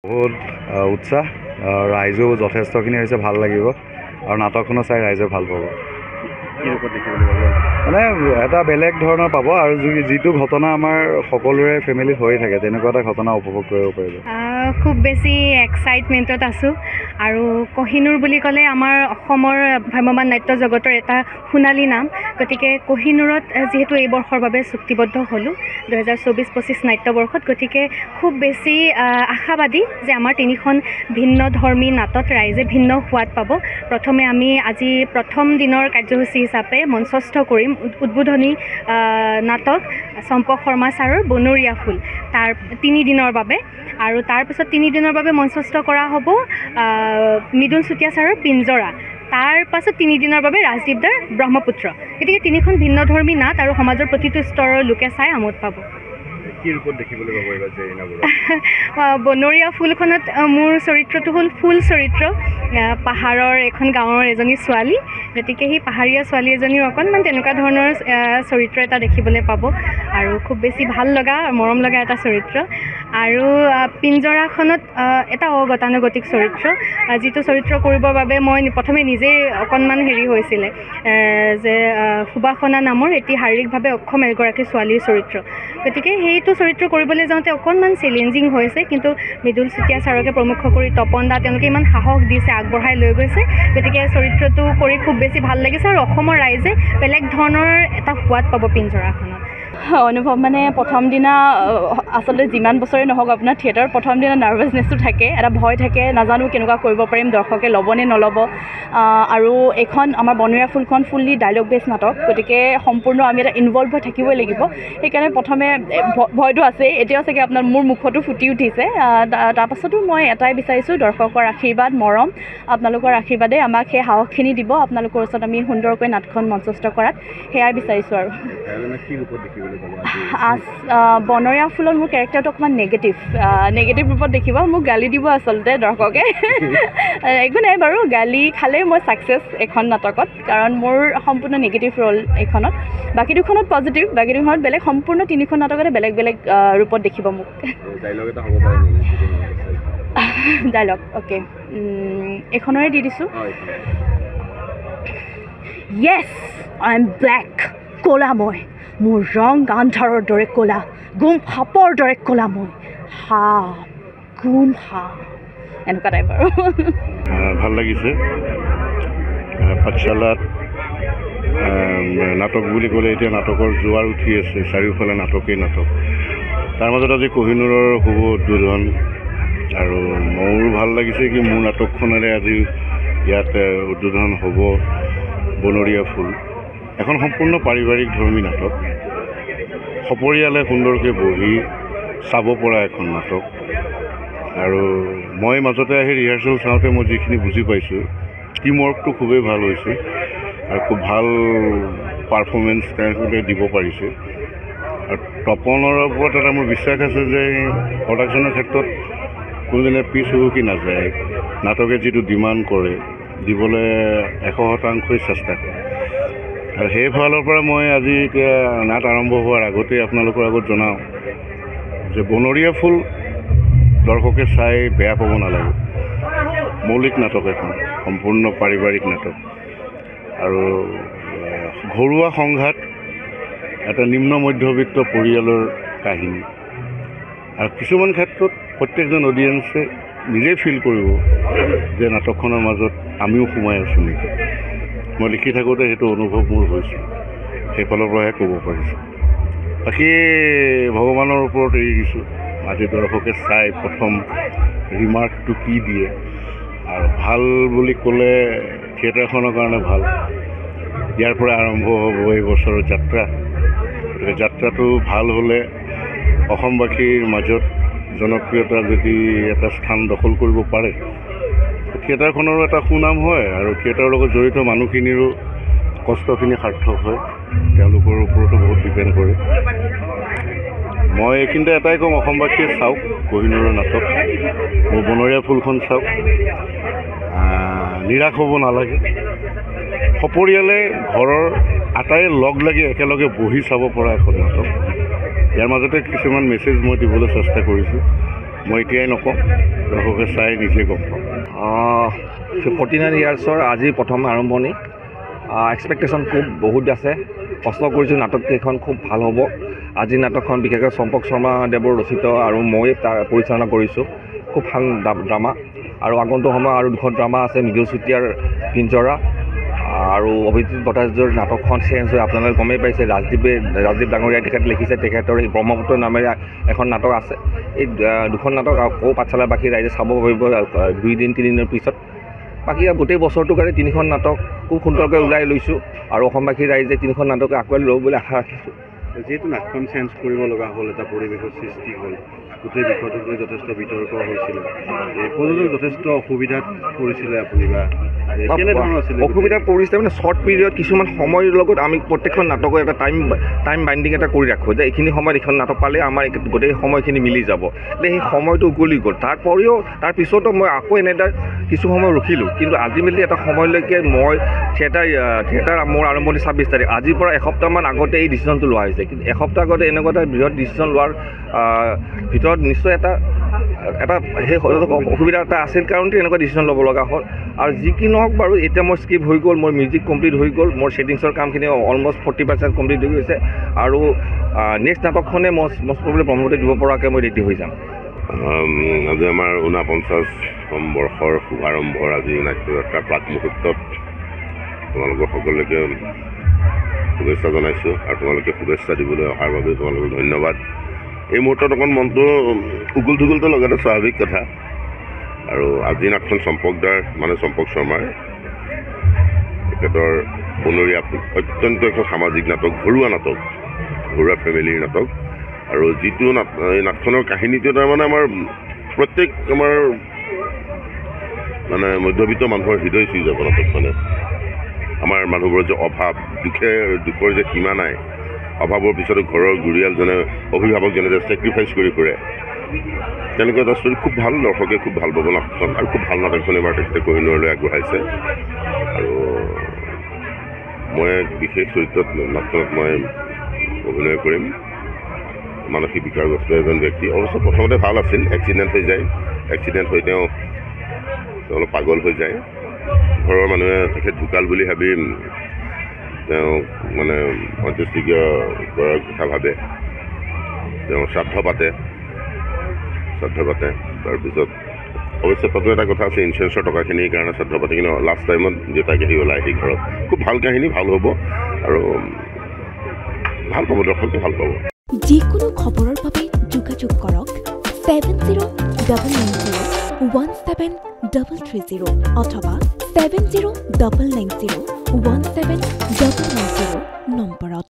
বহুত উৎসাহ ৰাইজেও যথেষ্টখিনি হৈছে ভাল লাগিব আৰু নাটকখনো চাই ৰাইজে ভাল পাব মানে এটা বেলেগ ধৰণৰ পাব আৰু যিটো ঘটনা আমাৰ সকলোৰে ফেমিলিত হৈ থাকে তেনেকুৱা এটা ঘটনা উপভোগ কৰিব পাৰিব খুব বেছি এক্সাইটমেণ্টত আছোঁ আৰু কহিনুৰ বুলি ক'লে আমাৰ অসমৰ ভ্ৰাম্যমাণ নাট্য জগতৰ এটা সোণালী নাম গতিকে কহিনুৰত যিহেতু এই বৰ্ষৰ বাবে চুক্তিবদ্ধ হ'লোঁ 2024-25 নাট্যবৰ্ষত গতিকে খুব বেছি আশাবাদী যে আমাৰ তিনিখন ভিন্ন ধৰ্মী নাটক ৰাইজে ভিন্ন সোৱাদ পাব প্ৰথমে আমি আজি প্ৰথম দিনৰ কাৰ্যসূচী হিচাপে মঞ্চস্থ কৰিম উদ্বোধনী নাটক চম্পক শৰ্মা ছাৰৰ বনৰীয়া ফুল তাৰ 3 দিনৰ বাবে আৰু তাৰপিছত 3 দিনৰ বাবে মঞ্চস্থ কৰা হ'ব মৃদুল চুতীয়া ছাৰৰ পিঞ্জৰা তাৰ পাছত 3 দিনৰ বাবে ৰাজদীপ দাৰ ব্ৰহ্মপুত্ৰ গতিকে তিনিখন ভিন্ন ধৰ্মী নাট আৰু সমাজৰ প্ৰতিটো স্তৰৰ লোকে চাই আমোদ পাব কি ৰূপত দেখিবলৈ পাব এইবাৰ যে বনৰীয়া ফুলখনত মোৰ চৰিত্ৰটো হ'ল ফুল চৰিত্ৰ পাহাৰৰ এখন গাঁৱৰ এজনী ছোৱালী গতিকে সেই পাহাৰীয়া ছোৱালী এজনীৰ অকণমান তেনেকুৱা ধৰণৰ চৰিত্ৰ এটা দেখিবলৈ পাব আৰু খুব বেছি ভাল লগা মৰম লগা এটা চৰিত্ৰ আৰু পিঞ্জৰাখনত এটা অগতানুগতিক চৰিত্ৰ যিটো চৰিত্ৰ কৰিবৰ বাবে মই প্ৰথমে নিজে অকণমান হৈছিলে যে সুবাসনা নামৰ এটি শাৰীৰিকভাৱে অক্ষম এগৰাকী ছোৱালীৰ চৰিত্ৰ গতিকে সেইটো চৰিত্ৰ কৰিবলৈ যাওঁতে অকণমান চেলেঞ্জিং হৈছে কিন্তু মৃদুল চুতীয়া ছাৰকে প্ৰমুখ কৰি তপন দা তেওঁলোকে ইমান সাহস দিছে আগবঢ়াই লৈ গৈছে গতিকে চৰিত্ৰটো কৰি খুব বেছি ভাল লাগিছে আৰু অসমৰ ৰাইজে বেলেগ ধৰণৰ এটা সোৱাদ পাব পিঞ্জৰাখনত অনুভৱ মানে প্ৰথম দিনা আচলতে যিমান বছৰে নহওক আপোনাৰ থিয়েটাৰত প্ৰথম দিনা নাৰ্ভাছনেছটো থাকে এটা ভয় থাকে নাজানো কেনেকুৱা কৰিব পাৰিম দৰ্শকে ল'বনে নল'ব আৰু এইখন আমাৰ বনৰীয়া ফুলখন ফুল্লি ডাইলগ বেছ নাটক গতিকে সম্পূৰ্ণ আমি এটা ইনভলভ হৈ থাকিবই লাগিব সেইকাৰণে প্ৰথমে ভয়টো আছেই এতিয়াও চাগে আপোনাৰ মোৰ মুখতো ফুটি উঠিছে তাৰপাছতো মই এটাই বিচাৰিছোঁ দৰ্শকৰ আশীৰ্বাদ মৰম আপোনালোকৰ আশীৰ্বাদে আমাক সেই সাহসখিনি দিব আপোনালোকৰ ওচৰত আমি সুন্দৰকৈ নাটখন মঞ্চস্থ কৰাত সেয়াই বিচাৰিছোঁ আৰু বনৰীয়া ফুলত মোৰ কেৰেক্টাৰটো অকণমান নেগেটিভ ৰূপত দেখিব মোক গালি দিব আচলতে দৰ্শকে একো নাই বাৰু গালি খালে মই ছাকচেছ এখন নাটকত কাৰণ মোৰ সম্পূৰ্ণ নেগেটিভ ৰ'ল এইখনত বাকী দুখনত পজিটিভ বাকী দুখনত বেলেগ সম্পূৰ্ণ তিনিখন নাটকতে বেলেগ বেলেগ ৰূপত দেখিব মোক ডাইলগ অ'কে এইখনৰে দি দিছোঁ য়েছ আই এম ব্লেক ক'লা মই মোৰ ৰং আন্ধাৰৰ দৰে ক'লা গুম সাপৰ দৰে ক'লা মই গুম এনেকুৱা টাইপ আৰু ভাল লাগিছে পাঠশালাত নাটক বুলি ক'লে এতিয়া নাটকৰ জোৱাৰ উঠি আছে চাৰিওফালে নাটকেই নাটক তাৰ মাজত আজি কহিনুৰৰ শুভ উদ্বোধন আৰু মোৰো ভাল লাগিছে কি মোৰ নাটকখনেৰে আজি ইয়াত উদ্বোধন হ'ব বনৰীয়া ফুল এখন সম্পূৰ্ণ পাৰিবাৰিক ধৰ্মী নাটক সপৰিয়ালে সুন্দৰকৈ বহি চাব পৰা এখন নাটক আৰু মই মাজতে আহি ৰিহাৰ্চেল চাওঁতে মই যিখিনি বুজি পাইছোঁ টিমৱৰ্কটো খুবেই ভাল হৈছে আৰু খুব ভাল পাৰফৰ্মেঞ্চ তেওঁলোকে দিব পাৰিছে আৰু তপনৰ ওপৰত এটা মোৰ বিশ্বাস আছে যে প্ৰডাকশ্যনৰ ক্ষেত্ৰত কোনোদিনে পিছ হুহুকি নাযায় নাটকে যিটো ডিমাণ্ড কৰে দিবলৈ 100% চেষ্টা কৰে আৰু সেই ফালৰ পৰা মই আজি এতিয়া নাট আৰম্ভ হোৱাৰ আগতে আপোনালোকৰ আগত জনাওঁ যে বনৰীয়া ফুল দৰ্শকে চাই বেয়া পাব নালাগে মৌলিক নাটক এখন সম্পূৰ্ণ পাৰিবাৰিক নাটক আৰু ঘৰুৱা সংঘাত এটা নিম্ন মধ্যবিত্ত পৰিয়ালৰ কাহিনী আৰু কিছুমান ক্ষেত্ৰত প্ৰত্যেকজন অডিয়েঞ্চে নিজেই ফিল কৰিব যে নাটকখনৰ মাজত আমিও সোমাই আছোঁ নেকি মই লিখি থাকোঁতে সেইটো অনুভৱ মোৰ হৈছিল সেইফালৰ পৰাহে ক'ব পাৰিছোঁ বাকী ভগৱানৰ ওপৰত এৰি দিছোঁ আজি দৰ্শকে চাই প্ৰথম ৰিমাৰ্কটো কি দিয়ে আৰু ভাল বুলি ক'লে থিয়েটাৰখনৰ কাৰণে ভাল ইয়াৰ পৰা আৰম্ভ হ'ব এই বছৰৰ যাত্ৰা গতিকে যাত্ৰাটো ভাল হ'লে অসমবাসীৰ মাজত জনপ্ৰিয়তা যদি এটা স্থান দখল কৰিব পাৰে থিয়েটাৰখনৰো এটা সুনাম হয় আৰু থিয়েটাৰৰ লগত জড়িত মানুহখিনিৰো কষ্টখিনি সাৰ্থক হয় তেওঁলোকৰ ওপৰতো বহুত ডিপেণ্ড কৰে মই এইখিনিতে এটাই ক'ম অসমবাসীয়ে চাওক কহিনুৰৰ নাটক মোৰ বনৰীয়া ফুলখন চাওক নিৰাশ হ'ব নালাগে সপৰিয়ালে ঘৰৰ আটাই লগ লাগি একেলগে বহি চাব পৰা এখন নাটক ইয়াৰ মাজতে কিছুমান মেছেজ মই দিবলৈ চেষ্টা কৰিছোঁ মই এতিয়াই নকওঁ, দৰ্শকে চাই নিজে গম পাম। 49 ইয়াৰ্ছৰ আজি প্ৰথম আৰম্ভণি। এক্সপেক্টেশ্যন খুব বহুত আছে। কষ্ট কৰিছোঁ নাটককেইখন খুব ভাল হ'ব। আজিৰ নাটকখন বিশেষকৈ চম্পক শৰ্মা দেৱৰ ৰচিত আৰু মই তাৰ পৰিচালনা কৰিছোঁ। খুব ভাল ড্ৰামা আৰু আগন্তুক সময় আৰু 2খন ড্ৰামা আছে, মৃদুল চুতীয়াৰ পিঞ্জৰা আৰু অভিজিৎ ভট্টাচাৰ্যৰ নাটকখন চেঞ্জ হৈ আপোনালোকে গমেই পাইছে। ৰাজদীপ ডাঙৰীয়াই তেখেত লিখিছে, তেখেতৰ এই ব্ৰহ্মপুত্ৰ নামেৰে এখন নাটক আছে। এই 2খন নাটক আকৌ পাঠশালাবাসী ৰাইজে চাব পাৰিব 2 দিন 3 দিনৰ পিছত। বাকী গোটেই বছৰটোৰ কাৰণে 3খন নাটক খুব সোনকালকৈ ওলাই লৈছোঁ আৰু অসমবাসীৰ ৰাইজে 3খন নাটকে আঁকোৱালি ল'ব বুলি আশা ৰাখিছোঁ। যিহেতু নাটখন চেঞ্জ কৰিব লগা হ'ল, এটা পৰিৱেশৰ সৃষ্টি হ'ল, গোটেই বিষয়টোক লৈ যথেষ্ট বিতৰ্ক হৈছিলে, প্ৰযোজক যথেষ্ট অসুবিধাত পৰিছিলে আপুনি বা কেনেধৰণৰ আছিলে? অসুবিধাত পৰিছিলে মানে শ্বৰ্ট পিৰিয়ড কিছুমান সময়ৰ লগত আমি প্ৰত্যেকখন নাটকৰ এটা টাইম বাইণ্ডিং এটা কৰি ৰাখোঁ যে এইখিনি সময়ত এইখন নাটক পালে আমাৰ গোটেই সময়খিনি মিলি যাব। সেই সময়টো উকলি গ'ল। তাৰ পিছতো মই আকৌ এনে এটা কিছু সময় ৰখিলোঁ, কিন্তু আল্টিমেটলি এটা সময়লৈকে মই থিয়েটাৰ মোৰ আৰম্ভণি 26 তাৰিখ। আজিৰ পৰা এসপ্তাহমান আগতে এই ডিচিশ্যনটো লোৱা হৈছে। কিন্তু এসপ্তাহ আগতে এনেকুৱা এটা বৃহৎ ডিচিশ্যন লোৱাৰ ভিতৰত নিশ্চয় এটা সেই অসুবিধা এটা আছিল কাৰণতে এনেকুৱা ডিচিশ্যন ল'ব লগা হ'ল। আৰু যি কি নহওক বাৰু, এতিয়া মোৰ স্ক্ৰিপ্ট হৈ গ'ল, মোৰ মিউজিক কমপ্লিট হৈ গ'ল, মোৰ ছেটিংছৰ কামখিনি অলমষ্ট 40% কমপ্লিট হৈ গৈছে আৰু নেক্সট নাটকখনে মষ্ট প্ৰবলি ব্ৰহ্মপুত্ৰত দিব পৰাকৈ মই ৰেডি হৈ যাম। আজি আমাৰ 49তম বৰ্ষৰ শুভাৰম্ভৰ আজি নাট্যযাত্ৰাৰ প্ৰাক মুহূৰ্তত তোমালোকৰ সকলোকে শুভেচ্ছা জনাইছোঁ আৰু তোমালোকে শুভেচ্ছা দিবলৈ অহাৰ বাবে তোমালোকক ধন্যবাদ। এই মুহূৰ্তত অকণ মনটো উগুল থুগুলটো লগাটো স্বাভাৱিক কথা। আৰু আজি নাটখন চম্পকদাৰ মানে চম্পক শৰ্মাৰ, তেখেতৰ বনৰীয়া অত্যন্ত এখন সামাজিক নাটক, ঘৰুৱা ফেমিলিৰ নাটক। আৰু যিটো এই নাটখনৰ কাহিনীটো তাৰমানে আমাৰ প্ৰত্যেক মানে মধ্যবিত্ত মানুহৰ হৃদয় চুই যাব নাটকখনে। আমাৰ মানুহবোৰৰ যে অভাৱ, দুখৰ যে সীমা নাই, অভাৱৰ পিছতো ঘৰৰ গুৰিয়ালজনে অভিভাৱকজনে যে ছেক্ৰিফাইচ কৰি ফুৰে, তেনেকুৱা এটা ষ্টৰী খুব ভাল, দৰ্শকে খুব ভাল পাব নাটকখন। আৰু খুব ভাল নাটকখন এবাৰ তেখেতে কোহিনুৰলৈ আগবঢ়াইছে। আৰু মই বিশেষ চৰিত্ৰত নাটকখনত মই অভিনয় কৰিম। মানসিক বিকাৰগ্ৰস্ত এজন ব্যক্তি। অৱশ্য প্ৰথমতে ভাল আছিল, এক্সিডেণ্ট হৈ যায়। এক্সিডেণ্ট হৈ তেওঁ অলপ পাগল হৈ যায়। ঘৰৰ মানুহে তেখেত ঢুকাল বুলি ভাবি তেওঁ মানে অন্ত্যেষ্টিক্ৰিয়া কৰাৰ কথা ভাবে। তেওঁ শ্ৰাদ্ধ পাতে। তাৰপিছত অৱশ্যে তাতো এটা কথা আছে, ইঞ্চুৰেঞ্চৰ টকাখিনিৰ কাৰণে শ্ৰাদ্ধ পাতে, কিন্তু লাষ্ট টাইমত দেউতাকে আহি ওলাই আহি ঘৰত। খুব ভাল কাহিনী, ভাল হ'ব আৰু ভাল পাব, দৰ্শকে ভাল পাব। যিকোনো খবৰৰ বাবে যোগাযোগ কৰক 7090173330 অথবা 70901790 নম্বৰত।